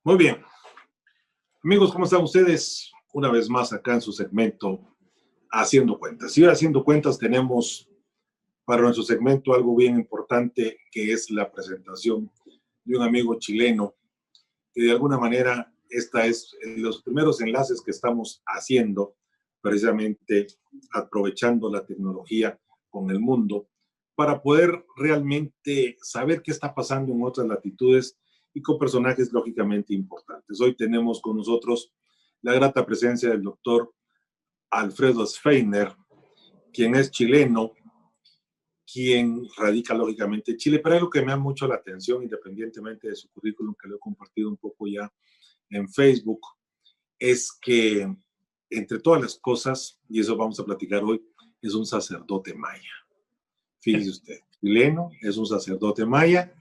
Muy bien. Amigos, ¿cómo están ustedes? Una vez más acá en su segmento Haciendo Cuentas. Y hoy Haciendo Cuentas tenemos para nuestro segmento algo bien importante, que es la presentación de un amigo chileno, que de alguna manera esta es los primeros enlaces que estamos haciendo, precisamente aprovechando la tecnología con el mundo, para poder realmente saber qué está pasando en otras latitudes y con personajes lógicamente importantes. Hoy tenemos con nosotros la grata presencia del doctor Alfredo Sfeiner, quien es chileno, quien radica lógicamente en Chile, pero hay algo que me da mucho la atención, independientemente de su currículum, que lo he compartido un poco ya en Facebook, es que entre todas las cosas, y eso vamos a platicar hoy, es un sacerdote maya. Fíjese usted, chileno, es un sacerdote maya,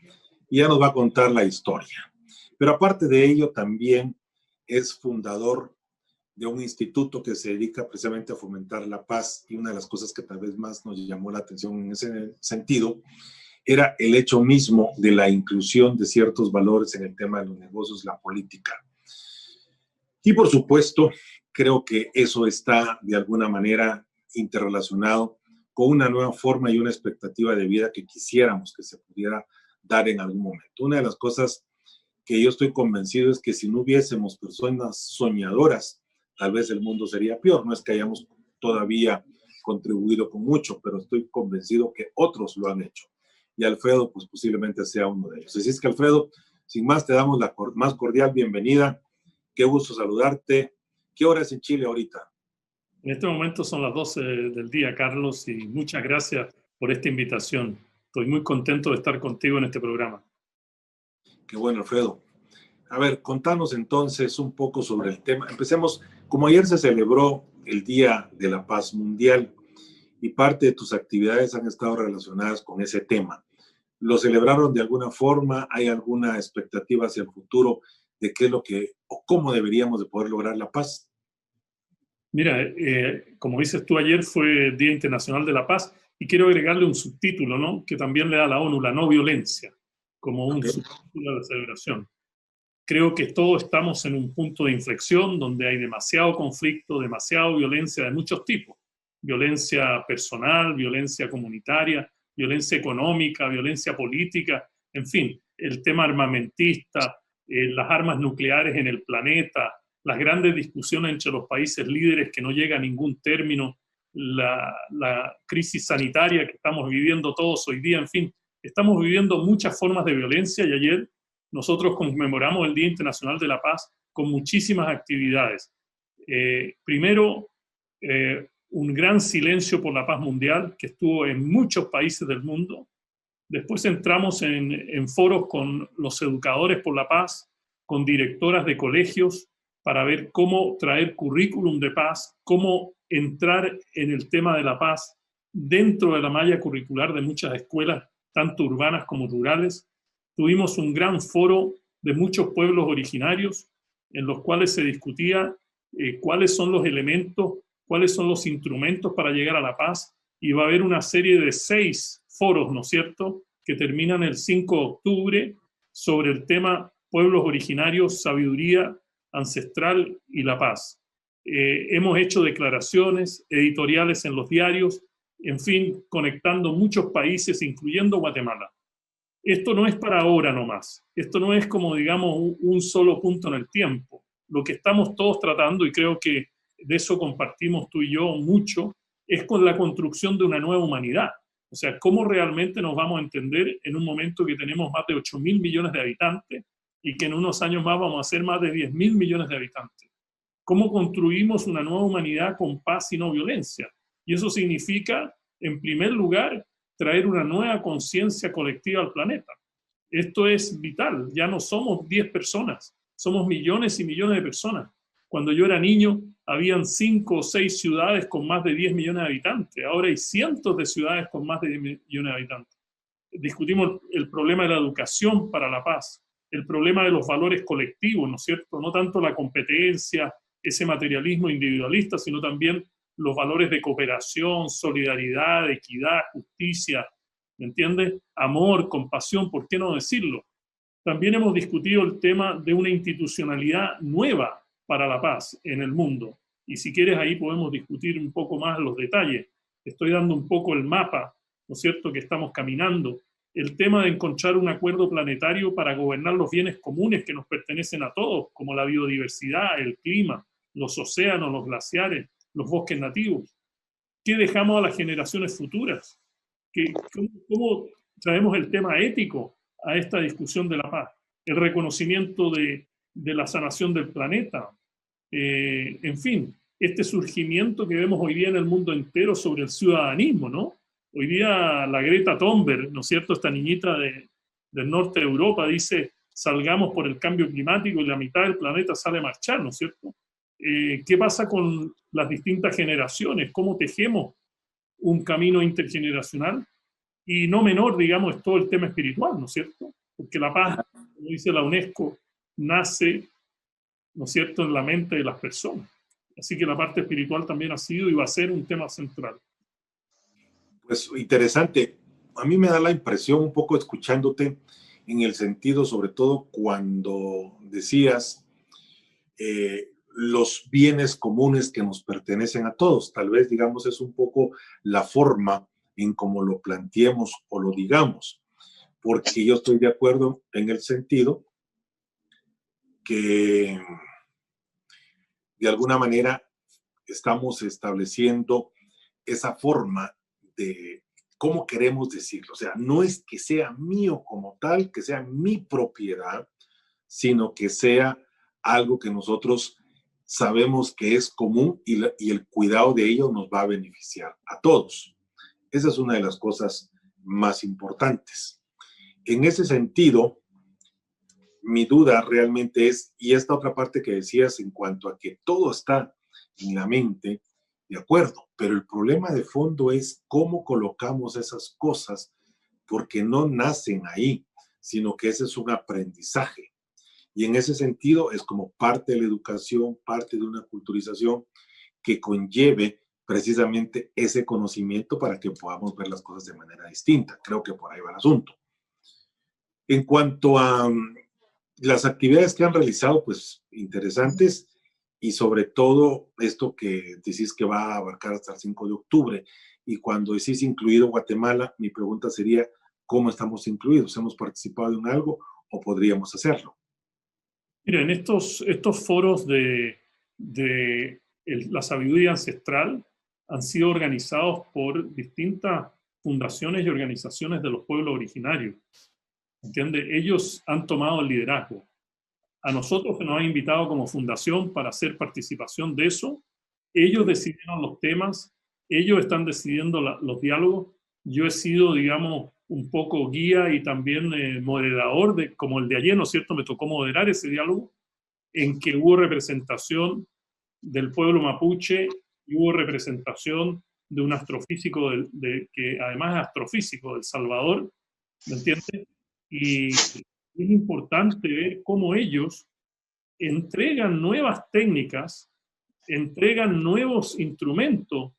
y ya nos va a contar la historia. Pero aparte de ello, también es fundador de un instituto que se dedica precisamente a fomentar la paz, y una de las cosas que tal vez más nos llamó la atención en ese sentido era el hecho mismo de la inclusión de ciertos valores en el tema de los negocios, la política. Y por supuesto, creo que eso está de alguna manera interrelacionado con una nueva forma y una expectativa de vida que quisiéramos que se pudiera dar en algún momento. Una de las cosas que yo estoy convencido es que si no hubiésemos personas soñadoras, tal vez el mundo sería peor. No es que hayamos todavía contribuido con mucho, pero estoy convencido que otros lo han hecho. Y Alfredo, pues posiblemente sea uno de ellos. Así es que, Alfredo, sin más, te damos la más cordial bienvenida. Qué gusto saludarte. ¿Qué hora es en Chile ahorita? En este momento son las 12 del día, Carlos, y muchas gracias por esta invitación. Estoy muy contento de estar contigo en este programa. Qué bueno, Alfredo. A ver, contanos entonces un poco sobre el tema. Empecemos, como ayer se celebró el Día de la Paz Mundial y parte de tus actividades han estado relacionadas con ese tema. ¿Lo celebraron de alguna forma? ¿Hay alguna expectativa hacia el futuro de qué es lo que o cómo deberíamos de poder lograr la paz? Mira, como dices tú, ayer fue Día Internacional de la Paz y quiero agregarle un subtítulo, ¿no? Que también le da la ONU, la no violencia, como un subtítulo de la celebración. Creo que todos estamos en un punto de inflexión donde hay demasiado conflicto, demasiada violencia de muchos tipos. Violencia personal, violencia comunitaria, violencia económica, violencia política, en fin, el tema armamentista, las armas nucleares en el planeta, las grandes discusiones entre los países líderes que no llega a ningún término, la crisis sanitaria que estamos viviendo todos hoy día, en fin, estamos viviendo muchas formas de violencia y ayer nosotros conmemoramos el Día Internacional de la Paz con muchísimas actividades. Primero, un gran silencio por la paz mundial que estuvo en muchos países del mundo. Después entramos en foros con los educadores por la paz, con directoras de colegios, para ver cómo traer currículum de paz, cómo entrar en el tema de la paz dentro de la malla curricular de muchas escuelas, tanto urbanas como rurales. Tuvimos un gran foro de muchos pueblos originarios en los cuales se discutía cuáles son los elementos, cuáles son los instrumentos para llegar a la paz, y va a haber una serie de 6 foros, ¿no es cierto?, que terminan el 5 de octubre sobre el tema pueblos originarios, sabiduría ancestral y la paz. Hemos hecho declaraciones editoriales en los diarios, en fin, conectando muchos países, incluyendo Guatemala. Esto no es para ahora nomás, esto no es como, digamos, un solo punto en el tiempo. Lo que estamos todos tratando, y creo que de eso compartimos tú y yo mucho, es con la construcción de una nueva humanidad. O sea, cómo realmente nos vamos a entender en un momento que tenemos más de 8.000 millones de habitantes y que en unos años más vamos a ser más de 10.000 millones de habitantes. ¿Cómo construimos una nueva humanidad con paz y no violencia? Y eso significa, en primer lugar, traer una nueva conciencia colectiva al planeta. Esto es vital. Ya no somos 10 personas, somos millones y millones de personas. Cuando yo era niño, habían 5 o 6 ciudades con más de 10 millones de habitantes. Ahora hay cientos de ciudades con más de 10 millones de habitantes. Discutimos el problema de la educación para la paz, el problema de los valores colectivos, ¿no es cierto? No tanto la competencia, ese materialismo individualista, sino también los valores de cooperación, solidaridad, equidad, justicia, ¿me entiendes? Amor, compasión, ¿por qué no decirlo? También hemos discutido el tema de una institucionalidad nueva para la paz en el mundo. Y si quieres, ahí podemos discutir un poco más los detalles. Estoy dando un poco el mapa, ¿no es cierto?, que estamos caminando. El tema de encontrar un acuerdo planetario para gobernar los bienes comunes que nos pertenecen a todos, como la biodiversidad, el clima, los océanos, los glaciares, los bosques nativos. ¿Qué dejamos a las generaciones futuras? ¿Cómo traemos el tema ético a esta discusión de la paz? El reconocimiento de la sanación del planeta. En fin, este surgimiento que vemos hoy día en el mundo entero sobre el ciudadanismo, ¿no? Hoy día la Greta Thunberg, ¿no es cierto?, esta niñita del norte de Europa dice, salgamos por el cambio climático y la mitad del planeta sale a marchar, ¿no es cierto? ¿Qué pasa con las distintas generaciones? ¿Cómo tejemos un camino intergeneracional? Y no menor, digamos, es todo el tema espiritual, ¿no es cierto? Porque la paz, como dice la UNESCO, nace, ¿no es cierto?, en la mente de las personas. Así que la parte espiritual también ha sido y va a ser un tema central. Pues interesante. A mí me da la impresión, un poco escuchándote, en el sentido, sobre todo cuando decías los bienes comunes que nos pertenecen a todos. Tal vez, digamos, es un poco la forma en cómo lo planteemos o lo digamos, porque yo estoy de acuerdo en el sentido que de alguna manera estamos estableciendo esa forma de cómo queremos decirlo. O sea, no es que sea mío como tal, que sea mi propiedad, sino que sea algo que nosotros sabemos que es común y el cuidado de ello nos va a beneficiar a todos. Esa es una de las cosas más importantes. En ese sentido, mi duda realmente es, y esta otra parte que decías en cuanto a que todo está en la mente, de acuerdo, pero el problema de fondo es cómo colocamos esas cosas, porque no nacen ahí, sino que ese es un aprendizaje. Y en ese sentido es como parte de la educación, parte de una culturización que conlleve precisamente ese conocimiento para que podamos ver las cosas de manera distinta. Creo que por ahí va el asunto. En cuanto a las actividades que han realizado, pues interesantes, y sobre todo esto que decís que va a abarcar hasta el 5 de octubre. Y cuando decís incluido Guatemala, mi pregunta sería, ¿cómo estamos incluidos? ¿Hemos participado en algo o podríamos hacerlo? Mira, en estos foros de la sabiduría ancestral han sido organizados por distintas fundaciones y organizaciones de los pueblos originarios. ¿Entiendes? Ellos han tomado el liderazgo. A nosotros, que nos han invitado como fundación para hacer participación de eso, ellos decidieron los temas, ellos están decidiendo los diálogos. Yo he sido, digamos, un poco guía y también moderador, como el de ayer, ¿no es cierto? Me tocó moderar ese diálogo en que hubo representación del pueblo mapuche y hubo representación de un astrofísico que además es astrofísico de El Salvador, ¿me entiendes? Y es importante ver cómo ellos entregan nuevas técnicas, entregan nuevos instrumentos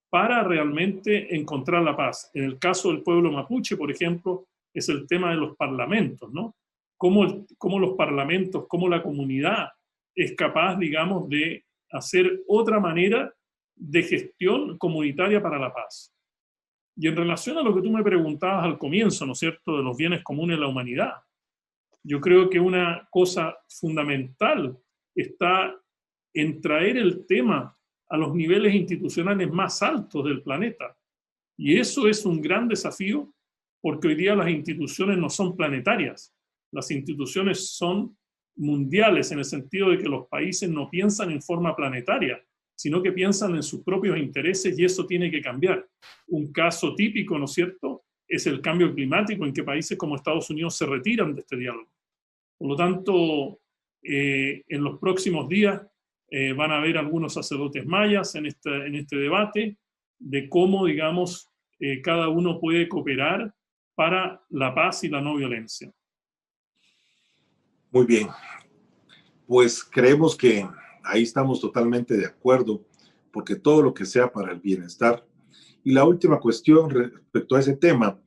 para realmente encontrar la paz. En el caso del pueblo mapuche, por ejemplo, es el tema de los parlamentos, ¿no? Cómo los parlamentos, cómo la comunidad es capaz, digamos, de hacer otra manera de gestión comunitaria para la paz. Y en relación a lo que tú me preguntabas al comienzo, ¿no es cierto?, de los bienes comunes de la humanidad, yo creo que una cosa fundamental está en traer el tema a los niveles institucionales más altos del planeta. Y eso es un gran desafío porque hoy día las instituciones no son planetarias. Las instituciones son mundiales en el sentido de que los países no piensan en forma planetaria, sino que piensan en sus propios intereses y eso tiene que cambiar. Un caso típico, ¿no es cierto?, es el cambio climático en que países como Estados Unidos se retiran de este diálogo. Por lo tanto, en los próximos días van a haber algunos sacerdotes mayas en este debate de cómo, digamos, cada uno puede cooperar para la paz y la no violencia. Muy bien. Pues creemos que ahí estamos totalmente de acuerdo, porque todo lo que sea para el bienestar. Y la última cuestión respecto a ese tema,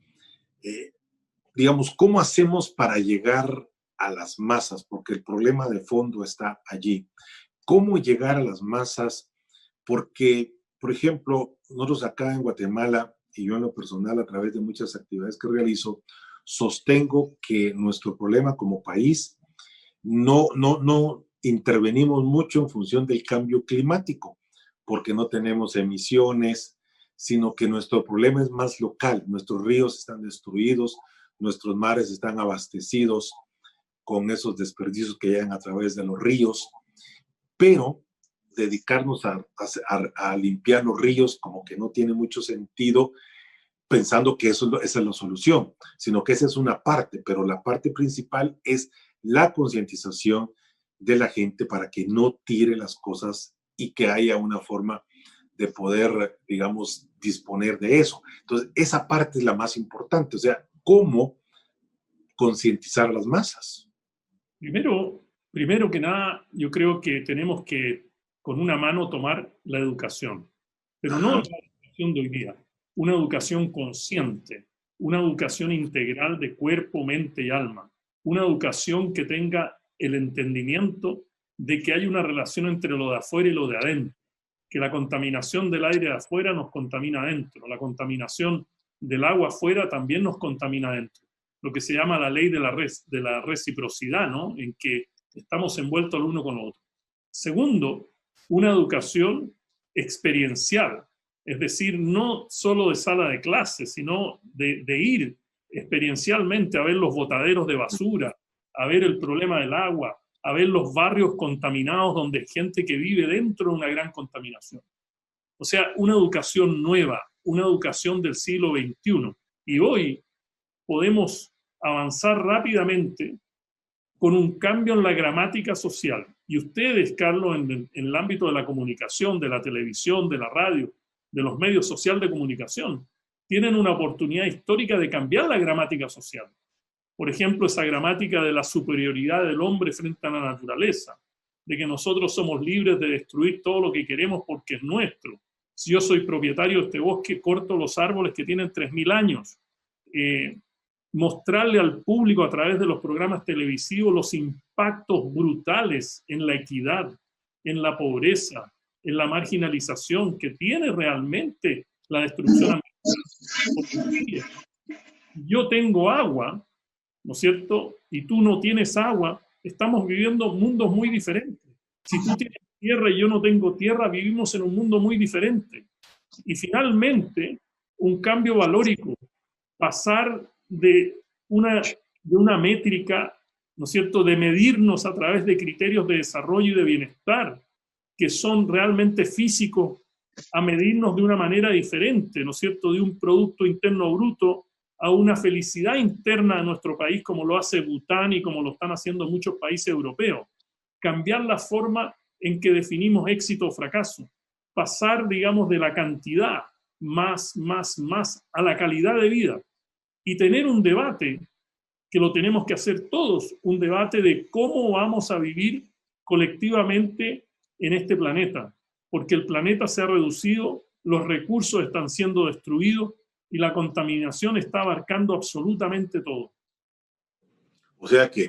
digamos, ¿cómo hacemos para llegar a las masas, porque el problema de fondo está allí. ¿Cómo llegar a las masas? Porque, por ejemplo, nosotros acá en Guatemala, y yo en lo personal a través de muchas actividades que realizo, sostengo que nuestro problema como país no intervenimos mucho en función del cambio climático, porque no tenemos emisiones, sino que nuestro problema es más local. Nuestros ríos están destruidos, nuestros mares están abastecidos con esos desperdicios que llegan a través de los ríos, pero dedicarnos a limpiar los ríos como que no tiene mucho sentido pensando que esa es la solución, sino que esa es una parte, pero la parte principal es la concientización de la gente para que no tire las cosas y que haya una forma de poder, digamos, disponer de eso. Entonces, esa parte es la más importante, o sea, cómo concientizar a las masas. Primero que nada, yo creo que tenemos que con una mano tomar la educación, pero no la educación de hoy día, una educación consciente, una educación integral de cuerpo, mente y alma, una educación que tenga el entendimiento de que hay una relación entre lo de afuera y lo de adentro, que la contaminación del aire de afuera nos contamina adentro, la contaminación del agua afuera también nos contamina adentro, lo que se llama la ley de la reciprocidad, ¿no? En que estamos envueltos el uno con el otro. Segundo, una educación experiencial, es decir, no solo de sala de clases, sino de ir experiencialmente a ver los botaderos de basura, a ver el problema del agua, a ver los barrios contaminados donde hay gente que vive dentro de una gran contaminación. O sea, una educación nueva, una educación del siglo XXI. Y hoy podemos avanzar rápidamente con un cambio en la gramática social. Y ustedes, Carlos, en el ámbito de la comunicación, de la televisión, de la radio, de los medios sociales de comunicación, tienen una oportunidad histórica de cambiar la gramática social. Por ejemplo, esa gramática de la superioridad del hombre frente a la naturaleza, de que nosotros somos libres de destruir todo lo que queremos porque es nuestro. Si yo soy propietario de este bosque, corto los árboles que tienen 3.000 años. Mostrarle al público a través de los programas televisivos los impactos brutales en la equidad, en la pobreza, en la marginalización que tiene realmente la destrucción ambiental. Yo tengo agua, ¿no es cierto? Y tú no tienes agua, estamos viviendo mundos muy diferentes. Si tú tienes tierra y yo no tengo tierra, vivimos en un mundo muy diferente. Y finalmente, un cambio valórico, pasar de una métrica, ¿no es cierto?, de medirnos a través de criterios de desarrollo y de bienestar, que son realmente físicos, a medirnos de una manera diferente, ¿no es cierto?, de un Producto Interno Bruto a una felicidad interna de nuestro país, como lo hace Bután y como lo están haciendo muchos países europeos. Cambiar la forma en que definimos éxito o fracaso. Pasar, digamos, de la cantidad más a la calidad de vida. Y tener un debate, que lo tenemos que hacer todos, un debate de cómo vamos a vivir colectivamente en este planeta. Porque el planeta se ha reducido, los recursos están siendo destruidos, y la contaminación está abarcando absolutamente todo. O sea que,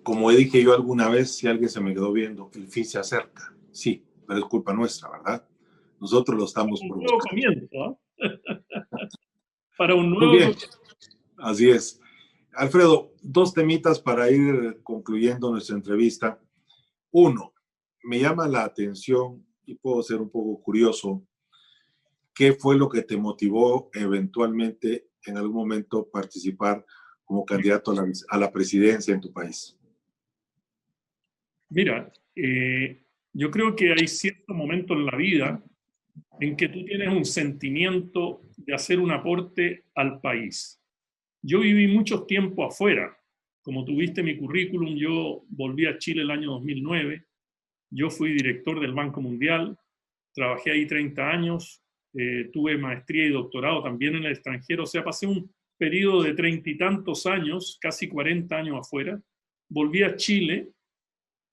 como dije yo alguna vez, si alguien se me quedó viendo, el fin se acerca. Sí, pero es culpa nuestra, ¿verdad? Nosotros lo estamos Un nuevo comienzo, ¿eh? Para un nuevo Muy bien, así es. Alfredo, dos temitas para ir concluyendo nuestra entrevista. Uno, me llama la atención y puedo ser un poco curioso. ¿Qué fue lo que te motivó eventualmente en algún momento participar como candidato a la presidencia en tu país? Mira, yo creo que hay cierto momento en la vida en que tú tienes un sentimiento de hacer un aporte al país. Yo viví mucho tiempo afuera. Como tuviste mi currículum, yo volví a Chile el año 2009. Yo fui director del Banco Mundial, trabajé ahí 30 años, tuve maestría y doctorado también en el extranjero, o sea, pasé un periodo de 30 y tantos años, casi 40 años afuera. Volví a Chile.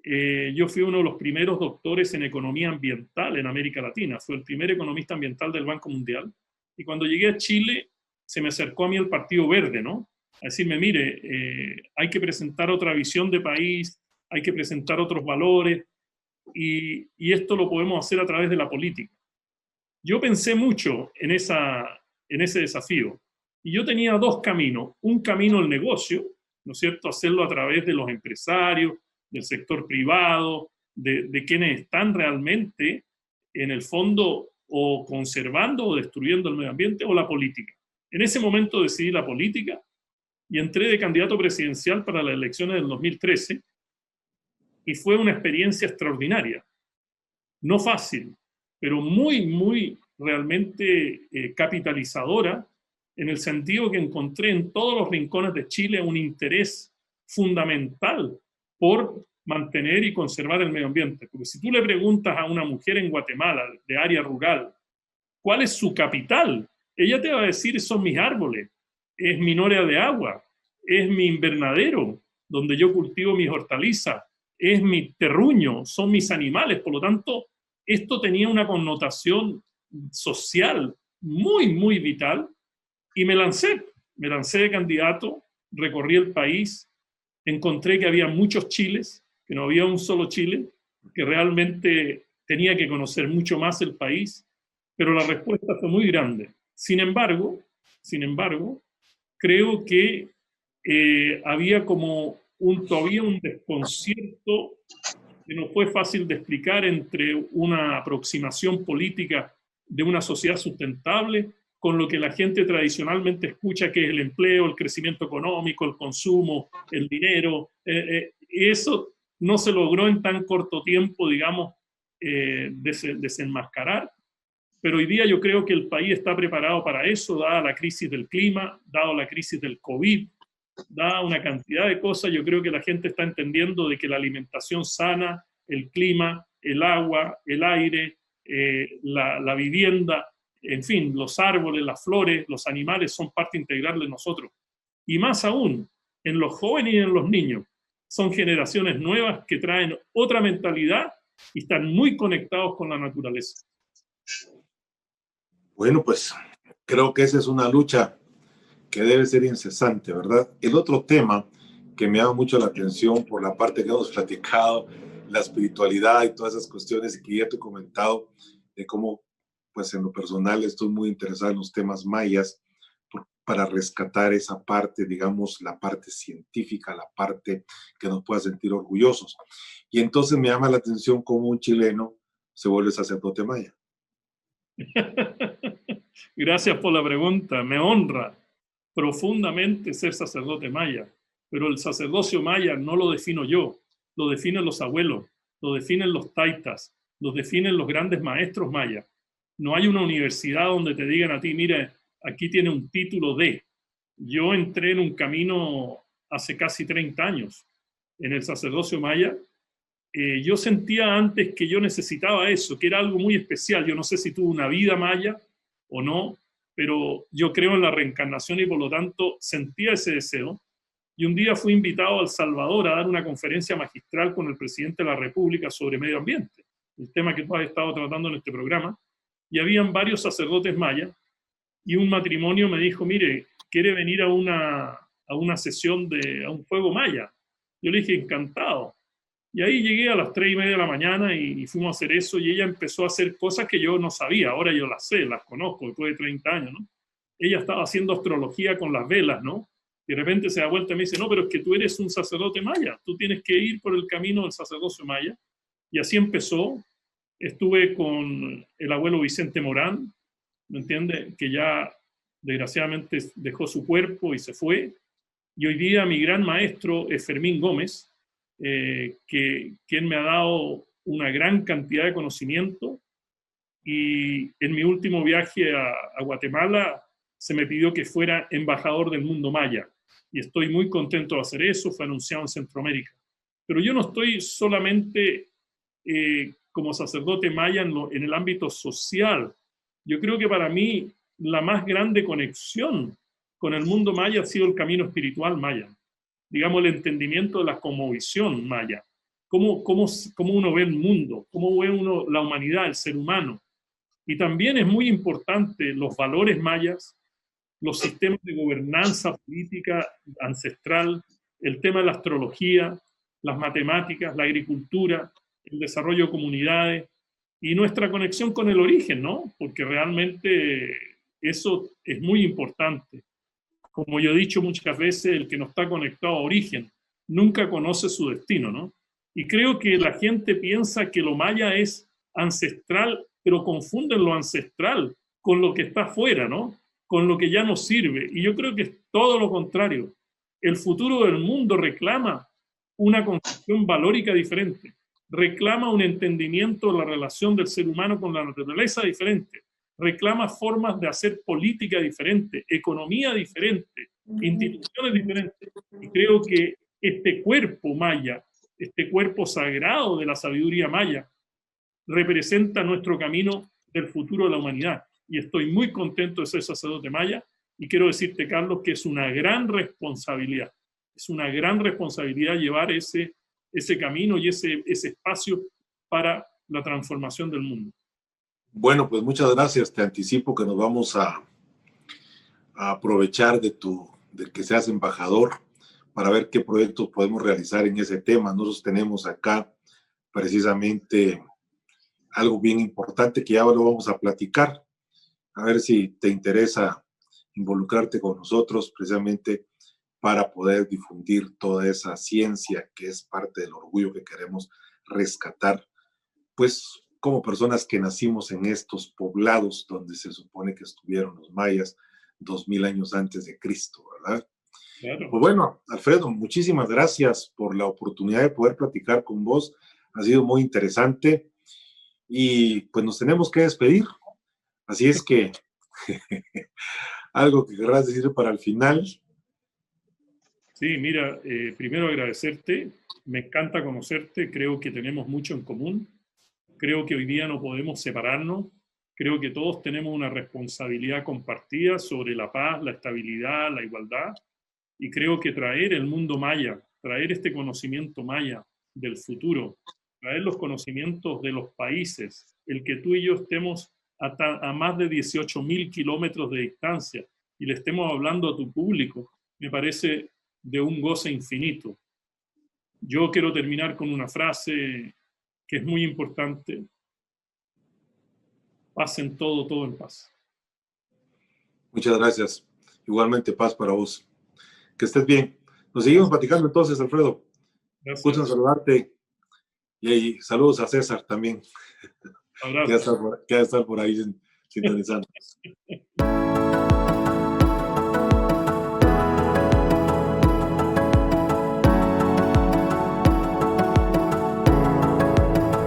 Yo fui uno de los primeros doctores en economía ambiental en América Latina. Fui el primer economista ambiental del Banco Mundial. Y cuando llegué a Chile, se me acercó a mí el Partido Verde, ¿no? a decirme, mire, hay que presentar otra visión de país, hay que presentar otros valores, y esto lo podemos hacer a través de la política. Yo pensé mucho en ese desafío, y yo tenía dos caminos. Un camino el negocio, ¿no es cierto? Hacerlo a través de los empresarios, del sector privado, de quienes están realmente, en el fondo, o conservando o destruyendo el medio ambiente, o la política. En ese momento decidí la política y entré de candidato presidencial para las elecciones del 2013, y fue una experiencia extraordinaria. No fácil, pero muy, muy realmente capitalizadora, en el sentido que encontré en todos los rincones de Chile un interés fundamental por mantener y conservar el medio ambiente. Porque si tú le preguntas a una mujer en Guatemala, de área rural, ¿cuál es su capital? Ella te va a decir, son mis árboles, es mi noria de agua, es mi invernadero, donde yo cultivo mis hortalizas, es mi terruño, son mis animales. Por lo tanto, esto tenía una connotación social muy, muy vital, y me lancé de candidato, recorrí el país, encontré que había muchos Chiles, que no había un solo Chile, que realmente tenía que conocer mucho más el país, pero la respuesta fue muy grande. Sin embargo, creo que había como todavía un desconcierto que no fue fácil de explicar entre una aproximación política de una sociedad sustentable con lo que la gente tradicionalmente escucha, que es el empleo, el crecimiento económico, el consumo, el dinero. Eso no se logró en tan corto tiempo, digamos, desenmascarar, pero hoy día yo creo que el país está preparado para eso, dada la crisis del clima, dada la crisis del COVID, da una cantidad de cosas. Yo creo que la gente está entendiendo de que la alimentación sana, el clima, el agua, el aire, la vivienda, en fin, los árboles, las flores, los animales son parte integral de nosotros. Y más aún, en los jóvenes y en los niños. Son generaciones nuevas que traen otra mentalidad y están muy conectados con la naturaleza. Bueno, pues creo que esa es una lucha que debe ser incesante, ¿verdad? El otro tema que me llama mucho la atención por la parte que hemos platicado, la espiritualidad y todas esas cuestiones, y que ya te he comentado de cómo, pues en lo personal estoy muy interesado en los temas mayas para rescatar esa parte, digamos, la parte científica, la parte que nos pueda sentir orgullosos. Y entonces me llama la atención cómo un chileno se vuelve sacerdote maya. Gracias por la pregunta, me honra profundamente ser sacerdote maya, pero el sacerdocio maya no lo defino yo, lo definen los abuelos, lo definen los taitas, lo definen los grandes maestros mayas. No hay una universidad donde te digan a ti, mira, aquí tiene un título de. Yo entré en un camino hace casi 30 años en el sacerdocio maya. Yo sentía antes que yo necesitaba eso, que era algo muy especial. Yo no sé si tuve una vida maya o no, pero yo creo en la reencarnación y por lo tanto sentía ese deseo. Y un día fui invitado a El Salvador a dar una conferencia magistral con el presidente de la República sobre medio ambiente, el tema que tú has estado tratando en este programa, y habían varios sacerdotes mayas, y un matrimonio me dijo, mire, ¿quiere venir a una sesión a un juego maya? Yo le dije, encantado. Y ahí llegué a las 3:30 de la mañana y fuimos a hacer eso, y ella empezó a hacer cosas que yo no sabía, ahora yo las sé, las conozco después de 30 años, ¿no? Ella estaba haciendo astrología con las velas, ¿no? Y de repente se da vuelta y me dice, no, pero es que tú eres un sacerdote maya, tú tienes que ir por el camino del sacerdocio maya. Y así empezó. Estuve con el abuelo Vicente Morán, ¿me entiende? Que ya desgraciadamente dejó su cuerpo y se fue. Y hoy día mi gran maestro es Fermín Gómez, quien me ha dado una gran cantidad de conocimiento, y en mi último viaje a Guatemala se me pidió que fuera embajador del mundo maya, y estoy muy contento de hacer eso. Fue anunciado en Centroamérica. Pero yo no estoy solamente como sacerdote maya en el ámbito social. Yo creo que para mí la más grande conexión con el mundo maya ha sido el camino espiritual maya, digamos, el entendimiento de la cosmovisión maya, cómo uno ve el mundo, cómo ve uno la humanidad, el ser humano. Y también es muy importante los valores mayas, los sistemas de gobernanza política ancestral, el tema de la astrología, las matemáticas, la agricultura, el desarrollo de comunidades y nuestra conexión con el origen, ¿no? Porque realmente eso es muy importante. Como yo he dicho muchas veces, el que no está conectado a origen nunca conoce su destino, ¿no? Y creo que la gente piensa que lo maya es ancestral, pero confunden lo ancestral con lo que está afuera, ¿no? Con lo que ya no sirve. Y yo creo que es todo lo contrario. El futuro del mundo reclama una concepción valórica diferente, reclama un entendimiento de la relación del ser humano con la naturaleza diferente, reclama formas de hacer política diferente, economía diferente, instituciones diferentes. Y creo que este cuerpo maya, este cuerpo sagrado de la sabiduría maya, representa nuestro camino del futuro de la humanidad. Y estoy muy contento de ser sacerdote maya y quiero decirte, Carlos, que es una gran responsabilidad. Es una gran responsabilidad llevar ese camino y ese espacio para la transformación del mundo. Bueno, pues muchas gracias. Te anticipo que nos vamos a aprovechar de que seas embajador para ver qué proyectos podemos realizar en ese tema. Nosotros tenemos acá precisamente algo bien importante que ya lo vamos a platicar. A ver si te interesa involucrarte con nosotros precisamente para poder difundir toda esa ciencia que es parte del orgullo que queremos rescatar, pues como personas que nacimos en estos poblados donde se supone que estuvieron los mayas 2000 años antes de Cristo, ¿verdad? Claro. Pues bueno, Alfredo, muchísimas gracias por la oportunidad de poder platicar con vos. Ha sido muy interesante y pues nos tenemos que despedir. Así es que algo que querrás decir para el final. Sí, mira, primero agradecerte, me encanta conocerte, creo que tenemos mucho en común, creo que hoy día no podemos separarnos, creo que todos tenemos una responsabilidad compartida sobre la paz, la estabilidad, la igualdad, y creo que traer el mundo maya, traer este conocimiento maya del futuro, traer los conocimientos de los países, el que tú y yo estemos a más de 18.000 kilómetros de distancia y le estemos hablando a tu público, me parece de un goce infinito. Yo quiero terminar con una frase que es muy importante. Paz en todo, todo en paz. Muchas gracias. Igualmente paz para vos. Que estés bien. Nos seguimos platicando entonces, Alfredo. Gracias. Gusto en saludarte. Y ahí, saludos a César también. Abrazo. Que va a estar por ahí sintonizando.